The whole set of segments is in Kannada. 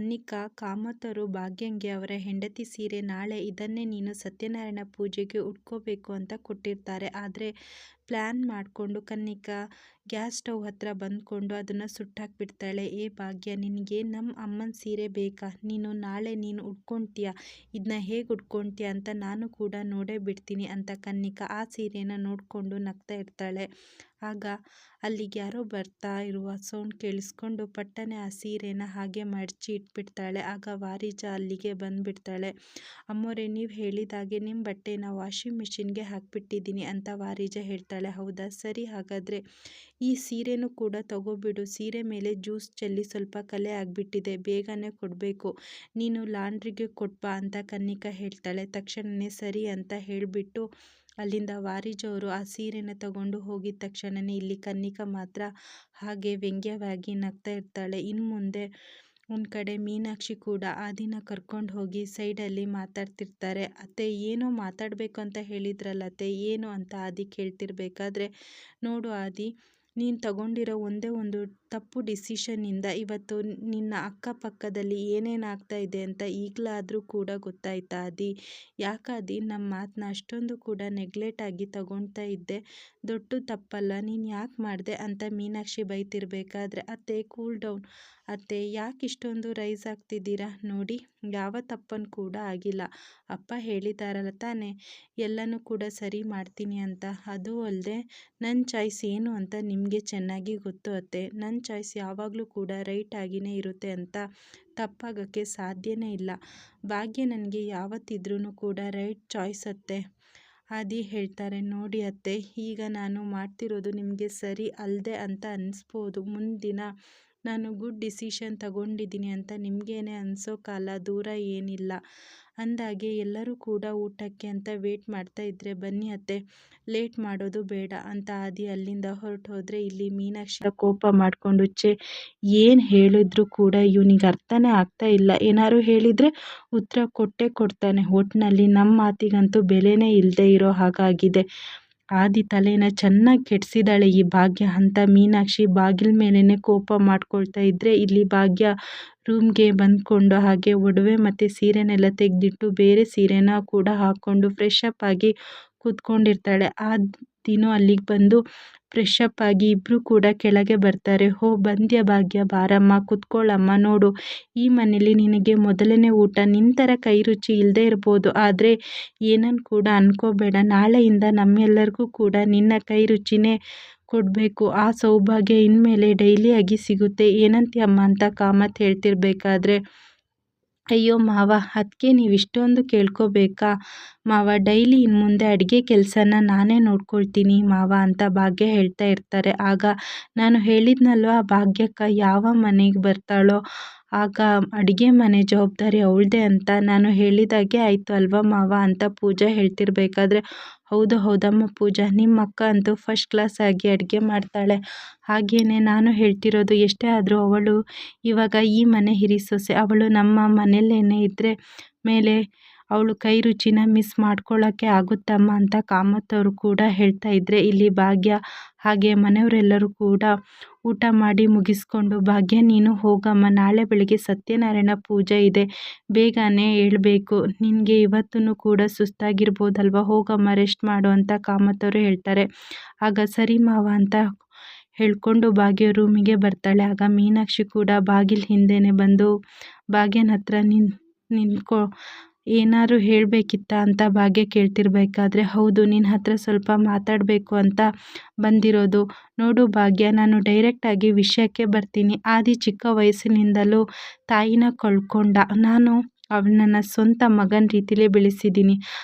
ಕನ್ನಿಕಾ ಕಾಮತರು ಭಾಗ್ಯಂಗೆ ಅವರ ಹೆಂಡತಿ ಸೀರೆ ನಾಳೆ ಇದನ್ನೇ ನೀನು ಸತ್ಯನಾರಾಯಣ ಪೂಜೆಗೆ ಉಟ್ಕೋಬೇಕು ಅಂತ ಕೊಟ್ಟಿರ್ತಾರೆ. ಆದರೆ ಪ್ಲ್ಯಾನ್ ಮಾಡಿಕೊಂಡು ಕನ್ನಿಕಾ ಗ್ಯಾಸ್ ಸ್ಟವ್ ಹತ್ರ ಬಂದ್ಕೊಂಡು ಅದನ್ನು ಸುಟ್ಟಾಕ್ಬಿಡ್ತಾಳೆ. ಏ ಭಾಗ್ಯ, ನಿನಗೆ ನಮ್ಮ ಅಮ್ಮನ ಸೀರೆ ಬೇಕಾ? ನಾಳೆ ನೀನು ಉಟ್ಕೊಳ್ತೀಯ, ಇದನ್ನ ಹೇಗೆ ಉಟ್ಕೊಳ್ತೀಯ ಅಂತ ನಾನು ಕೂಡ ನೋಡೇ ಬಿಡ್ತೀನಿ ಅಂತ ಕನ್ನಿಕಾ ಆ ಸೀರೆನ ನೋಡಿಕೊಂಡು ನಗ್ತಾ ಇರ್ತಾಳೆ. ಆಗ ಅಲ್ಲಿಗೆ ಯಾರೋ ಬರ್ತಾ ಇರುವ ಸೌಂಡ್ ಕೇಳಿಸ್ಕೊಂಡು ಪಟ್ಟನೆ ಆ ಸೀರೆನ ಹಾಗೆ ಮಡಚಿ ಇಟ್ಬಿಡ್ತಾಳೆ. ಆಗ ವಾರಿಜ ಅಲ್ಲಿಗೆ ಬಂದುಬಿಡ್ತಾಳೆ. ಅಮ್ಮೋರೆ, ನೀವು ಹೇಳಿದಾಗೆ ನಿಮ್ಮ ಬಟ್ಟೆನ ವಾಷಿಂಗ್ ಮಿಷಿನ್ಗೆ ಹಾಕಿಬಿಟ್ಟಿದ್ದೀನಿ ಅಂತ ವಾರಿಜ ಹೇಳ್ತಾಳೆ. ಹೌದಾ, ಸರಿ, ಹಾಗಾದರೆ ಈ ಸೀರೆನೂ ಕೂಡ ತಗೋಬಿಡು. ಸೀರೆ ಮೇಲೆ ಜ್ಯೂಸ್ ಚೆಲ್ಲಿ ಸ್ವಲ್ಪ ಕಲೆ ಆಗಿಬಿಟ್ಟಿದೆ, ಬೇಗನೆ ಕೊಡಬೇಕು, ನೀನು ಲಾಂಡ್ರಿಗೆ ಕೊಟ್ಬಾ ಅಂತ ಕನ್ನಿಕಾ ಹೇಳ್ತಾಳೆ. ತಕ್ಷಣವೇ ಸರಿ ಅಂತ ಹೇಳಿಬಿಟ್ಟು ಅಲ್ಲಿಂದ ವಾರಿಜ ಅವರು ಆ ಸೀರೆನ ತಗೊಂಡು ಹೋಗಿದ ತಕ್ಷಣವೇ ಇಲ್ಲಿ ಕನ್ನಿಕಾ ಮಾತ್ರ ಹಾಗೆ ವ್ಯಂಗ್ಯವಾಗಿ ನಗ್ತಾ ಇರ್ತಾಳೆ. ಇನ್ನು ಮುಂದೆ ಒಂದು ಕಡೆ ಮೀನಾಕ್ಷಿ ಕೂಡ ಆದಿನ ಕರ್ಕೊಂಡು ಹೋಗಿ ಸೈಡಲ್ಲಿ ಮಾತಾಡ್ತಿರ್ತಾರೆ. ಅತ್ತೆ, ಏನೋ ಮಾತಾಡಬೇಕು ಅಂತ ಹೇಳಿದ್ರಲ್ಲ ಅತ್ತೆ, ಏನು ಅಂತ ಆದಿ ಕೇಳ್ತಿರ್ಬೇಕಾದ್ರೆ, ನೋಡು ಆದಿ, ನೀನು ತಗೊಂಡಿರೋ ಒಂದೇ ಒಂದು ತಪ್ಪು ಡಿಸಿಷನ್ನಿಂದ ಇವತ್ತು ನಿನ್ನ ಅಕ್ಕಪಕ್ಕದಲ್ಲಿ ಏನೇನಾಗ್ತಾ ಇದೆ ಅಂತ ಈಗಲಾದರೂ ಕೂಡ ಗೊತ್ತಾಯ್ತಾ ಆದಿ? ಯಾಕಾದಿ ನಮ್ಮ ಮಾತನ್ನ ಅಷ್ಟೊಂದು ಕೂಡ ನೆಗ್ಲೆಕ್ಟ್ ಆಗಿ ತಗೊಳ್ತಾ ಇದ್ದೆ? ದೊಡ್ಡ ತಪ್ಪಲ್ಲ, ನೀನು ಯಾಕೆ ಮಾಡಿದೆ ಅಂತ ಮೀನಾಕ್ಷಿ ಬೈತಿರ್ಬೇಕಾದ್ರೆ, ಅತ್ತೆ ಕೂಲ್ ಡೌನ್ ಅತ್ತೆ, ಯಾಕೆ ಇಷ್ಟೊಂದು ರೈಸ್ ಆಗ್ತಿದ್ದೀರಾ? ನೋಡಿ, ಯಾವ ತಪ್ಪನ್ನು ಕೂಡ ಆಗಿಲ್ಲ. ಅಪ್ಪ ಹೇಳಿದಾರಲ್ಲ ತಾನೇ ಎಲ್ಲನೂ ಕೂಡ ಸರಿ ಮಾಡ್ತೀನಿ ಅಂತ. ಅದೂ ಅಲ್ಲದೆ ನನ್ನ ಚಾಯ್ಸ್ ಏನು ಅಂತ ನಿಮಗೆ ಚೆನ್ನಾಗಿ ಗೊತ್ತು ಅತ್ತೆ. ನನ್ನ ಚಾಯ್ಸ್ ಯಾವಾಗಲೂ ಕೂಡ ರೈಟ್ ಆಗಿಯೇ ಇರುತ್ತೆ ಅಂತ ತಪ್ಪಾಗೋಕ್ಕೆ ಸಾಧ್ಯನೇ ಇಲ್ಲ. ಭಾಗ್ಯ ನನಗೆ ಯಾವತ್ತಿದ್ರೂ ಕೂಡ ರೈಟ್ ಚಾಯ್ಸ್ ಅತ್ತೆ. ಆದಿ ಹೇಳ್ತಾರೆ, ನೋಡಿ ಅತ್ತೆ, ಈಗ ನಾನು ಮಾಡ್ತಿರೋದು ನಿಮಗೆ ಸರಿ ಅಲ್ಲದೆ ಅಂತ ಅನಿಸ್ಬೋದು. ಮುಂದಿನ ನಾನು ಗುಡ್ ಡಿಸಿಷನ್ ತಗೊಂಡಿದ್ದೀನಿ ಅಂತ ನಿಮಗೇನೆ ಅನಿಸೋ ಕಾಲ ದೂರ ಏನಿಲ್ಲ. ಅಂದಾಗೆ ಎಲ್ಲರೂ ಕೂಡ ಊಟಕ್ಕೆ ಅಂತ ವೇಟ್ ಮಾಡ್ತಾ ಇದ್ರೆ, ಬನ್ನಿ ಅತ್ತೆ, ಲೇಟ್ ಮಾಡೋದು ಬೇಡ ಅಂತ ಆದಿ ಅಲ್ಲಿಂದ ಹೊರಟು ಹೋದರೆ ಇಲ್ಲಿ ಮೀನಾಕ್ಷಿ ಕೋಪ ಮಾಡಿಕೊಂಡು, ಏನು ಹೇಳಿದ್ರು ಕೂಡ ಇವನಿಗೆ ಅರ್ಥನೇ ಆಗ್ತಾ ಇಲ್ಲ, ಏನಾದ್ರು ಹೇಳಿದರೆ ಉತ್ತರ ಕೊಟ್ಟೇ ಕೊಡ್ತಾನೆ, ಒಟ್ಟಿನಲ್ಲಿ ನಮ್ಮ ಮಾತಿಗಂತೂ ಬೆಲೆನೇ ಇಲ್ಲದೆ ಇರೋ ಹಾಗಾಗಿದೆ. ಆದಿ ತಲೆನ ಚೆನ್ನಾಗಿ ಕೆಡಿಸಿದಾಳೆ ಈ ಭಾಗ್ಯ ಅಂತ ಮೀನಾಕ್ಷಿ ಬಾಗಿಲ ಮೇಲೇ ಕೋಪ ಮಾಡ್ಕೊಳ್ತಾ ಇದ್ರೆ, ಇಲ್ಲಿ ಭಾಗ್ಯ ರೂಮ್ಗೆ ಬಂದ್ಕೊಂಡು ಹಾಗೆ ಒಡವೆ ಮತ್ತು ಸೀರೆನೆಲ್ಲ ತೆಗೆದಿಟ್ಟು ಬೇರೆ ಸೀರೆನ ಕೂಡ ಹಾಕ್ಕೊಂಡು ಫ್ರೆಶ್ ಅಪ್ ಆಗಿ ಕೂತ್ಕೊಂಡಿರ್ತಾಳೆ. ದಿನೂ ಅಲ್ಲಿಗೆ ಬಂದು ಫ್ರೆಶ್ ಅಪ್ ಆಗಿ ಇಬ್ಬರು ಕೂಡ ಕೆಳಗೆ ಬರ್ತಾರೆ. ಹೋ ಬಂದ್ಯಾ ಭಾಗ್ಯ, ಬಾರಮ್ಮ ಕುತ್ಕೊಳ್ಳಮ್ಮ, ನೋಡು ಈ ಮನೇಲಿ ನಿನಗೆ ಮೊದಲನೇ ಊಟ, ನಿನ್ನ ಥರ ಕೈ ರುಚಿ ಇಲ್ಲದೆ ಇರ್ಬೋದು, ಆದರೆ ಏನನ್ನು ಕೂಡ ಅನ್ಕೋಬೇಡ, ನಾಳೆಯಿಂದ ನಮ್ಮೆಲ್ಲರಿಗೂ ಕೂಡ ನಿನ್ನ ಕೈ ರುಚಿನೇ ಕೊಡಬೇಕು, ಆ ಸೌಭಾಗ್ಯ ಇನ್ಮೇಲೆ ಡೈಲಿಯಾಗಿ ಸಿಗುತ್ತೆ, ಏನಂತೀಯಮ್ಮ ಅಂತ ಕಾಮತ್ ಹೇಳ್ತಿರ್ಬೇಕಾದ್ರೆ, ಅಯ್ಯೋ ಮಾವ, ಅದಕ್ಕೆ ನೀವು ಇಷ್ಟೊಂದು ಕೇಳ್ಕೋಬೇಕಾ ಮಾವ, ಡೈಲಿ ಇನ್ನು ಮುಂದೆ ಅಡುಗೆ ಕೆಲಸನ ನಾನೇ ನೋಡ್ಕೊಳ್ತೀನಿ ಮಾವ ಅಂತ ಭಾಗ್ಯ ಹೇಳ್ತಾ ಇರ್ತಾರೆ. ಆಗ ನಾನು ಹೇಳಿದ್ನಲ್ವ ಭಾಗ್ಯಕ್ಕ ಯಾವ ಮನೆಗೆ ಬರ್ತಾಳೋ ಆಗ ಅಡುಗೆ ಮನೆ ಜವಾಬ್ದಾರಿ ಅವಳದೇ ಅಂತ, ನಾನು ಹೇಳಿದಾಗೆ ಆಯಿತು ಅಲ್ವಾ ಮಾವ ಅಂತ ಪೂಜಾ ಹೇಳ್ತಿರ್ಬೇಕಾದ್ರೆ, ಹೌದು ಹೌದಮ್ಮ ಪೂಜಾ, ನಿಮ್ಮ ಅಕ್ಕ ಅಂತೂ ಫಸ್ಟ್ ಕ್ಲಾಸ್ ಆಗಿ ಅಡುಗೆ ಮಾಡ್ತಾಳೆ, ಹಾಗೇನೆ ನಾನು ಹೇಳ್ತಿರೋದು, ಎಷ್ಟೇ ಆದರೂ ಅವಳು ಇವಾಗ ಈ ಮನೆ ಹಿರಿ ಸೊಸೆ, ಅವಳು ನಮ್ಮ ಮನೆಯಲ್ಲೇ ಇದ್ದರೆ ಮೇಲೆ ಅವಳು ಕೈ ರುಚಿನ ಮಿಸ್ ಮಾಡ್ಕೊಳ್ಳೋಕ್ಕೆ ಆಗುತ್ತಮ್ಮ ಅಂತ ಕಾಮತ್ ಅವರು ಕೂಡ ಹೇಳ್ತಾ ಇದ್ರೆ, ಇಲ್ಲಿ ಭಾಗ್ಯ ಹಾಗೆ ಮನೆಯವರೆಲ್ಲರೂ ಕೂಡ ಊಟ ಮಾಡಿ ಮುಗಿಸ್ಕೊಂಡು, ಭಾಗ್ಯ ನೀನು ಹೋಗಮ್ಮ, ನಾಳೆ ಬೆಳಿಗ್ಗೆ ಸತ್ಯನಾರಾಯಣ ಪೂಜೆ ಇದೆ, ಬೇಗನೆ ಏಳಬೇಕು, ನಿನಗೆ ಇವತ್ತೂ ಕೂಡ ಸುಸ್ತಾಗಿರ್ಬೋದಲ್ವ, ಹೋಗಮ್ಮ ರೆಸ್ಟ್ ಮಾಡು ಅಂತ ಕಾಮತ್ ಅವರು ಹೇಳ್ತಾರೆ. ಆಗ ಸರಿ ಮಾವ ಅಂತ ಹೇಳ್ಕೊಂಡು ಭಾಗ್ಯ ರೂಮಿಗೆ ಬರ್ತಾಳೆ. ಆಗ ಮೀನಾಕ್ಷಿ ಕೂಡ ಬಾಗಿಲ ಹಿಂದೆನೇ ಬಂದು ಭಾಗ್ಯನ ಹತ್ರ ನಿಂತ್ಕೊ, ಏನಾದ್ರು ಹೇಳಬೇಕಿತ್ತ ಅಂತ ಭಾಗ್ಯ ಕೇಳ್ತಿರ್ಬೇಕಾದ್ರೆ, ಹೌದು ನಿನ್ನ ಹತ್ರ ಸ್ವಲ್ಪ ಮಾತಾಡಬೇಕು ಅಂತ ಬಂದಿರೋದು. ನೋಡು ಭಾಗ್ಯ, ನಾನು ಡೈರೆಕ್ಟಾಗಿ ವಿಷಯಕ್ಕೆ ಬರ್ತೀನಿ. ಆದಿ ಚಿಕ್ಕ ವಯಸ್ಸಿನಿಂದಲೂ ತಾಯಿನ ಕಳ್ಕೊಂಡ, ನಾನು ಅವನನ್ನು ಸ್ವಂತ ಮಗನ ರೀತಿಲೇ ಬೆಳೆಸಿದ್ದೀನಿ.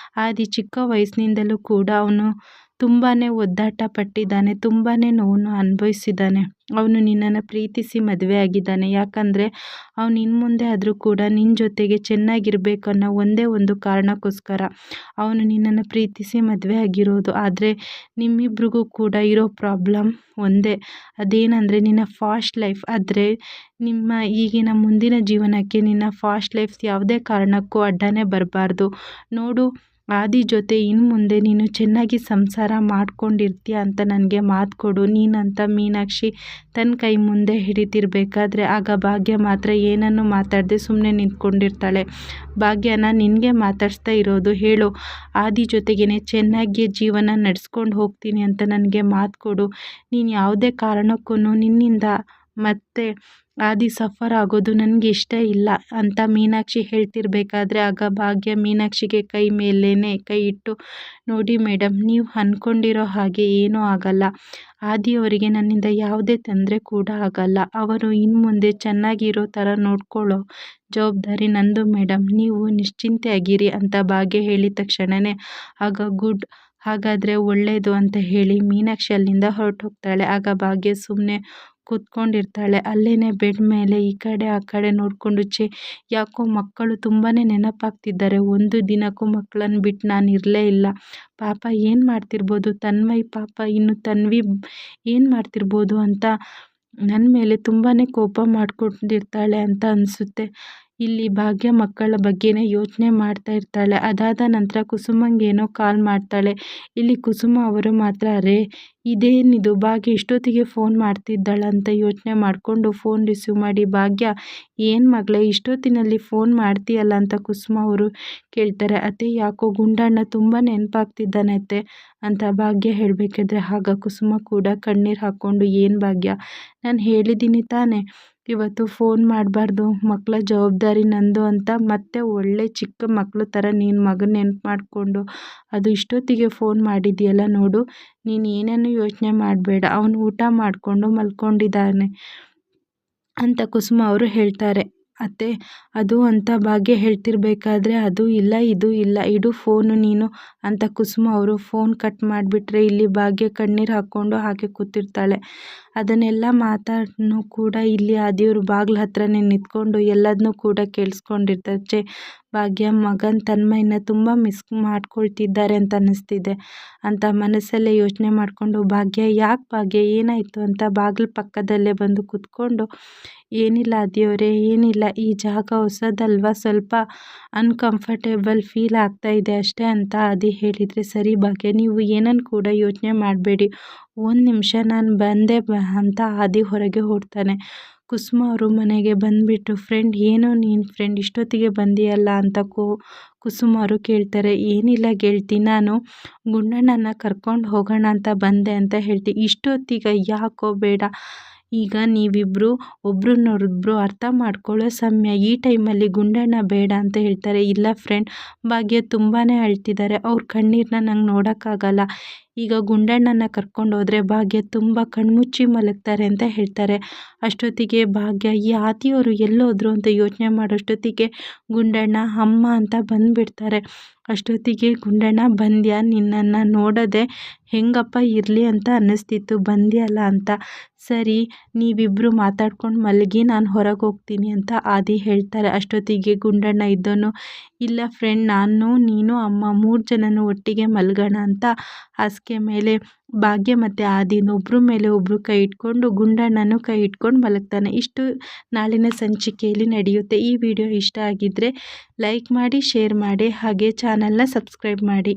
ಆದಿ ಚಿಕ್ಕ ವಯಸ್ಸಿನಿಂದಲೂ ಕೂಡ ಅವನು ತುಂಬಾ ಒದ್ದಾಟ ಪಟ್ಟಿದ್ದಾನೆ, ತುಂಬಾ ನೋವನ್ನು ಅನುಭವಿಸಿದ್ದಾನೆ. ಅವನು ನಿನ್ನನ್ನು ಪ್ರೀತಿಸಿ ಮದುವೆ ಆಗಿದ್ದಾನೆ, ಯಾಕಂದರೆ ಅವನು ಇನ್ನು ಮುಂದೆ ಆದರೂ ಕೂಡ ನಿನ್ನ ಜೊತೆಗೆ ಚೆನ್ನಾಗಿರಬೇಕು ಅನ್ನೋ ಒಂದೇ ಒಂದು ಕಾರಣಕ್ಕೋಸ್ಕರ ಅವನು ನಿನ್ನನ್ನು ಪ್ರೀತಿಸಿ ಮದುವೆ ಆಗಿರೋದು. ಆದರೆ ನಿಮ್ಮಿಬ್ರಿಗೂ ಕೂಡ ಇರೋ ಪ್ರಾಬ್ಲಮ್ ಒಂದೇ, ಅದೇನೆಂದರೆ ನಿನ್ನ ಫಾಸ್ಟ್ ಲೈಫ್. ಆದರೆ ನಿಮ್ಮ ಈಗಿನ ಮುಂದಿನ ಜೀವನಕ್ಕೆ ನಿನ್ನ ಫಾಸ್ಟ್ ಲೈಫ್ ಯಾವುದೇ ಕಾರಣಕ್ಕೂ ಅಡ್ಡನೇ ಬರಬಾರ್ದು. ನೋಡು, ಆದಿ ಜೊತೆ ಇನ್ನು ಮುಂದೆ ನೀನು ಚೆನ್ನಾಗಿ ಸಂಸಾರ ಮಾಡ್ಕೊಂಡಿರ್ತೀಯ ಅಂತ ನನಗೆ ಮಾತು ಕೊಡು ನೀನಂತ ಮೀನಾಕ್ಷಿ ತನ್ನ ಕೈ ಮುಂದೆ ಹಿಡಿತಿರ್ಬೇಕಾದ್ರೆ ಆಗ ಭಾಗ್ಯ ಮಾತ್ರ ಏನನ್ನು ಮಾತಾಡದೆ ಸುಮ್ಮನೆ ನಿಂತ್ಕೊಂಡಿರ್ತಾಳೆ. ಭಾಗ್ಯನ ನಿನಗೆ ಮಾತಾಡಿಸ್ತಾ ಇರೋದು, ಹೇಳು ಆದಿ ಜೊತೆಗೇನೆ ಚೆನ್ನಾಗಿ ಜೀವನ ನಡೆಸ್ಕೊಂಡು ಹೋಗ್ತೀನಿ ಅಂತ ನನಗೆ ಮಾತು ಕೊಡು. ನೀನು ಯಾವುದೇ ಕಾರಣಕ್ಕೂ ನಿನ್ನಿಂದ ಮತ್ತೆ ಆದಿ ಸಫರ್ ಆಗೋದು ನನಗೆ ಇಷ್ಟ ಇಲ್ಲ ಅಂತ ಮೀನಾಕ್ಷಿ ಹೇಳ್ತಿರ್ಬೇಕಾದ್ರೆ ಆಗ ಭಾಗ್ಯ ಮೀನಾಕ್ಷಿಗೆ ಕೈ ಮೇಲೇನೆ ಕೈ ಇಟ್ಟು, ನೋಡಿ ಮೇಡಮ್, ನೀವು ಅಂದ್ಕೊಂಡಿರೋ ಹಾಗೆ ಏನೂ ಆಗಲ್ಲ. ಆದಿಯವರಿಗೆ ನನ್ನಿಂದ ಯಾವುದೇ ತೊಂದರೆ ಕೂಡ ಆಗಲ್ಲ. ಅವರು ಇನ್ನು ಮುಂದೆ ಚೆನ್ನಾಗಿರೋ ಥರ ನೋಡ್ಕೊಳ್ಳೋ ಜವಾಬ್ದಾರಿ ನಂದು ಮೇಡಮ್, ನೀವು ನಿಶ್ಚಿಂತೆಯಾಗಿರಿ ಅಂತ ಭಾಗ್ಯ ಹೇಳಿದ ತಕ್ಷಣವೇ ಆಗ ಗುಡ್, ಹಾಗಾದರೆ ಒಳ್ಳೆಯದು ಅಂತ ಹೇಳಿ ಮೀನಾಕ್ಷಿ ಅಲ್ಲಿಂದ ಹೊರಟೋಗ್ತಾಳೆ. ಆಗ ಭಾಗ್ಯ ಸುಮ್ಮನೆ ಕೂತ್ಕೊಂಡಿರ್ತಾಳೆ. ಅಲ್ಲೇ ಬೆಡ್ ಮೇಲೆ ಈ ಕಡೆ ಆ ಕಡೆ ನೋಡಿಕೊಂಡು, ಯಾಕೋ ಮಕ್ಕಳು ತುಂಬಾ ನೆನಪಾಗ್ತಿದ್ದಾರೆ. ಒಂದು ದಿನಕ್ಕೂ ಮಕ್ಕಳನ್ನು ಬಿಟ್ಟು ನಾನು ಇರಲೇ ಇಲ್ಲ. ಪಾಪ ಏನು ಮಾಡ್ತಿರ್ಬೋದು ತನ್ಮಯ್, ಪಾಪ ಇನ್ನು ತನ್ವಿ ಏನು ಮಾಡ್ತಿರ್ಬೋದು ಅಂತ ನನ್ನ ಮೇಲೆ ತುಂಬಾ ಕೋಪ ಮಾಡ್ಕೊಂಡಿರ್ತಾಳೆ ಅಂತ ಅನಿಸುತ್ತೆ. ಇಲ್ಲಿ ಭಾಗ್ಯ ಮಕ್ಕಳ ಬಗ್ಗೆನೇ ಯೋಚನೆ ಮಾಡ್ತಾ ಇರ್ತಾಳೆ. ಅದಾದ ನಂತರ ಕುಸುಮಂಗೇನೋ ಕಾಲ್ ಮಾಡ್ತಾಳೆ. ಇಲ್ಲಿ ಕುಸುಮ ಅವರು ಮಾತ್ರ, ಅರೆ ಇದೇನಿದು ಭಾಗ್ಯ ಇಷ್ಟೊತ್ತಿಗೆ ಫೋನ್ ಮಾಡ್ತಿದ್ದಾಳಂತ ಯೋಚನೆ ಮಾಡಿಕೊಂಡು ಫೋನ್ ರಿಸೀವ್ ಮಾಡಿ, ಭಾಗ್ಯ ಏನು ಮಗಳೇ ಇಷ್ಟೊತ್ತಿನಲ್ಲಿ ಫೋನ್ ಮಾಡ್ತೀಯಲ್ಲ ಅಂತ ಕುಸುಮ ಅವರು ಕೇಳ್ತಾರೆ. ಅತ್ತೆ ಯಾಕೋ ಗುಂಡಣ್ಣ ತುಂಬ ನೆನಪಾಗ್ತಿದ್ದಾನೆ ಅತ್ತೆ ಅಂತ ಭಾಗ್ಯ ಹೇಳಬೇಕಾದ್ರೆ ಆಗ ಕುಸುಮ ಕೂಡ ಕಣ್ಣೀರು ಹಾಕ್ಕೊಂಡು, ಏನು ಭಾಗ್ಯ, ನಾನು ಹೇಳಿದ್ದೀನಿ ತಾನೇ ಇವತ್ತು ಫೋನ್ ಮಾಡಬಾರ್ದು, ಮಕ್ಕಳ ಜವಾಬ್ದಾರಿ ನಂದು ಅಂತ, ಮತ್ತೆ ಒಳ್ಳೆ ಚಿಕ್ಕ ಮಕ್ಕಳು ಥರ ನೀನು ಮಗನ ನೆನಪು ಮಾಡಿಕೊಂಡು ಅದು ಇಷ್ಟೊತ್ತಿಗೆ ಫೋನ್ ಮಾಡಿದೆಯಲ್ಲ ನೋಡು, ನೀನು ಏನೇನು ಯೋಚನೆ ಮಾಡಬೇಡ, ಅವನು ಊಟ ಮಾಡಿಕೊಂಡು ಮಲ್ಕೊಂಡಿದ್ದಾನೆ ಅಂತ ಕುಸುಮ ಅವರು ಹೇಳ್ತಾರೆ. ಅತ್ತೆ ಅದು ಅಂತ ಭಾಗ್ಯ ಹೇಳ್ತಿರ್ಬೇಕಾದ್ರೆ, ಅದು ಇಲ್ಲ ಇದು ಇಲ್ಲ, ಇಡು ಫೋನು ನೀನು ಅಂತ ಕುಸುಮ ಅವರು ಫೋನ್ ಕಟ್ ಮಾಡಿಬಿಟ್ರೆ ಇಲ್ಲಿ ಭಾಗ್ಯ ಕಣ್ಣೀರು ಹಾಕ್ಕೊಂಡು ಹಾಗೆ ಕೂತಿರ್ತಾಳೆ. ಅದನ್ನೆಲ್ಲ ಮಾತಾಡ್ನು ಕೂಡ ಇಲ್ಲಿ ಆದಿಯವರು ಬಾಗಿಲ ಹತ್ರನೇ ನಿಂತ್ಕೊಂಡು ಎಲ್ಲದನ್ನೂ ಕೂಡ ಕೇಳಿಸ್ಕೊಂಡಿರ್ತಾರೆ. ಭಾಗ್ಯ ಮಗನ ತನ್ಮಯನ ತುಂಬ ಮಿಸ್ ಮಾಡ್ಕೊಳ್ತಿದ್ದಾರೆ ಅಂತ ಅನ್ನಿಸ್ತಿದೆ ಅಂತ ಮನಸ್ಸಲ್ಲೇ ಯೋಚನೆ ಮಾಡಿಕೊಂಡು, ಭಾಗ್ಯ ಯಾಕೆ ಭಾಗ್ಯ ಏನಾಯಿತು ಅಂತ ಬಾಗಿಲು ಪಕ್ಕದಲ್ಲೇ ಬಂದು ಕೂತ್ಕೊಂಡು, ಏನಿಲ್ಲ ಆದಿಯವರೇ ಏನಿಲ್ಲ, ಈ ಜಾಗ ಹೊಸದಲ್ವಾ, ಸ್ವಲ್ಪ ಅನ್ಕಂಫರ್ಟೇಬಲ್ ಫೀಲ್ ಆಗ್ತಾ ಇದೆ ಅಷ್ಟೇ ಅಂತ ಆದಿ ಹೇಳಿದರೆ, ಸರಿ ಭಾಗ್ಯ ನೀವು ಏನನ್ನು ಕೂಡ ಯೋಚನೆ ಮಾಡಬೇಡಿ, ಒಂದು ನಿಮಿಷ ನಾನು ಬಂದೆ ಅಂತ ಆದಿ ಹೊರಗೆ ಹೊರಡ್ತಾನೆ. ಕುಸುಮ ಅವರು ಮನೆಗೆ ಬಂದುಬಿಟ್ಟು, ಫ್ರೆಂಡ್ ಏನು ನೀನು ಫ್ರೆಂಡ್ ಇಷ್ಟೊತ್ತಿಗೆ ಬಂದಿಯಲ್ಲ ಅಂತ ಕುಸುಮ ಅವರು ಕೇಳ್ತಾರೆ. ಏನಿಲ್ಲ ಗೆಳತಿ, ನಾನು ಗುಂಡಣ್ಣನ ಕರ್ಕೊಂಡು ಹೋಗೋಣ ಅಂತ ಬಂದೆ ಅಂತ ಹೇಳ್ತೀನಿ. ಇಷ್ಟೊತ್ತಿಗೆ ಯಾಕೋ ಬೇಡ, ಈಗ ನೀವಿಬ್ಬರು ಒಬ್ರನ್ನೊಬ್ರು ಅರ್ಥ ಮಾಡ್ಕೊಳ್ಳೋ ಸಮಯ, ಈ ಟೈಮಲ್ಲಿ ಗುಂಡಣ್ಣ ಬೇಡ ಅಂತ ಹೇಳ್ತಾರೆ. ಇಲ್ಲ ಫ್ರೆಂಡ್, ಭಾಗ್ಯ ತುಂಬಾ ಅಳ್ತಿದ್ದಾರೆ, ಅವ್ರ ಕಣ್ಣೀರನ್ನ ನಂಗೆ ನೋಡೋಕ್ಕಾಗಲ್ಲ, ಈಗ ಗುಂಡಣ್ಣನ ಕರ್ಕೊಂಡು ಹೋದರೆ ಭಾಗ್ಯ ತುಂಬ ಕಣ್ಮುಚ್ಚಿ ಮಲಗ್ತಾರೆ ಅಂತ ಹೇಳ್ತಾರೆ. ಅಷ್ಟೊತ್ತಿಗೆ ಭಾಗ್ಯ ಈ ಆದಿಯವರು ಎಲ್ಲೋದ್ರು ಅಂತ ಯೋಚನೆ ಮಾಡೋಷ್ಟೊತ್ತಿಗೆ ಗುಂಡಣ್ಣ ಅಮ್ಮ ಅಂತ ಬಂದುಬಿಡ್ತಾರೆ. ಅಷ್ಟೊತ್ತಿಗೆ ಗುಂಡಣ್ಣ ಬಂದ್ಯಾ, ನಿನ್ನನ್ನು ನೋಡೋದೆ ಹೆಂಗಪ್ಪ ಇರಲಿ ಅಂತ ಅನ್ನಿಸ್ತಿತ್ತು, ಬಂದ್ಯಲ್ಲ ಅಂತ, ಸರಿ ನೀವಿಬ್ಬರು ಮಾತಾಡ್ಕೊಂಡು ಮಲಗಿ, ನಾನು ಹೊರಗೆ ಹೋಗ್ತೀನಿ ಅಂತ ಆದಿ ಹೇಳ್ತಾರೆ. ಅಷ್ಟೊತ್ತಿಗೆ ಗುಂಡಣ್ಣ ಇದ್ದವನು, ಇಲ್ಲ ಫ್ರೆಂಡ್, ನಾನು ನೀನು ಅಮ್ಮ 3 ಜನನೂ ಒಟ್ಟಿಗೆ ಮಲಗೋಣ ಅಂತ ಹಾಸಿಗೆ ಮೇಲೆ ಭಾಗ್ಯ ಮತ್ತು ಆದಿನ ಒಬ್ಬರ ಮೇಲೆ ಒಬ್ಬರು ಕೈ ಇಟ್ಕೊಂಡು ಗುಂಡಣ್ಣನೂ ಕೈ ಇಟ್ಕೊಂಡು ಮಲಗ್ತಾನೆ. ಇಷ್ಟು ನಾಳಿನ ಸಂಚಿಕೆಯಲ್ಲಿ ನಡೆಯುತ್ತೆ. ಈ ವಿಡಿಯೋ ಇಷ್ಟ ಆಗಿದ್ದರೆ ಲೈಕ್ ಮಾಡಿ, ಶೇರ್ ಮಾಡಿ, ಹಾಗೆ ಚಾನಲ್ನ ಸಬ್ಸ್ಕ್ರೈಬ್ ಮಾಡಿ.